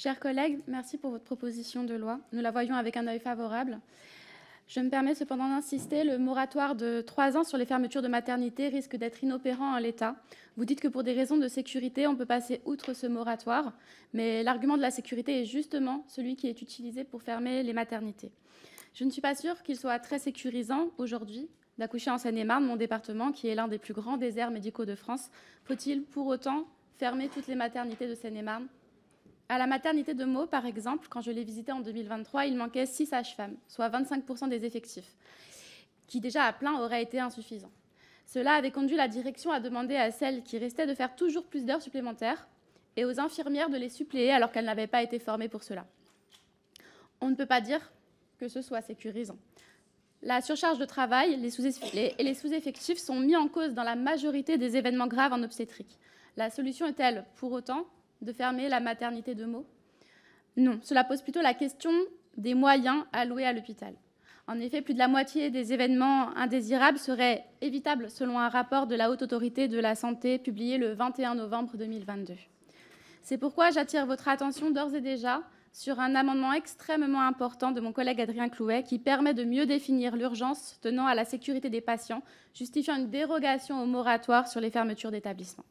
Chers collègues, merci pour votre proposition de loi. Nous la voyons avec un œil favorable. Je me permets cependant d'insister, le moratoire de 3 ans sur les fermetures de maternité risque d'être inopérant en l'état. Vous dites que pour des raisons de sécurité, on peut passer outre ce moratoire, mais l'argument de la sécurité est justement celui qui est utilisé pour fermer les maternités. Je ne suis pas sûre qu'il soit très sécurisant aujourd'hui d'accoucher en Seine-et-Marne, mon département, qui est l'un des plus grands déserts médicaux de France. Faut-il pour autant fermer toutes les maternités de Seine-et-Marne ? À la maternité de Meaux, par exemple, quand je l'ai visitée en 2023, il manquait 6 sages-femmes, soit 25% des effectifs, qui déjà à plein auraient été insuffisants. Cela avait conduit la direction à demander à celles qui restaient de faire toujours plus d'heures supplémentaires et aux infirmières de les suppléer alors qu'elles n'avaient pas été formées pour cela. On ne peut pas dire que ce soit sécurisant. La surcharge de travail et les sous-effectifs sont mis en cause dans la majorité des événements graves en obstétrique. La solution est-elle, pour autant, de fermer la maternité de Meaux? Non, cela pose plutôt la question des moyens alloués à l'hôpital. En effet, plus de la moitié des événements indésirables seraient évitables selon un rapport de la Haute Autorité de la Santé publié le 21 novembre 2022. C'est pourquoi j'attire votre attention d'ores et déjà sur un amendement extrêmement important de mon collègue Adrien Clouet qui permet de mieux définir l'urgence tenant à la sécurité des patients, justifiant une dérogation au moratoire sur les fermetures d'établissements.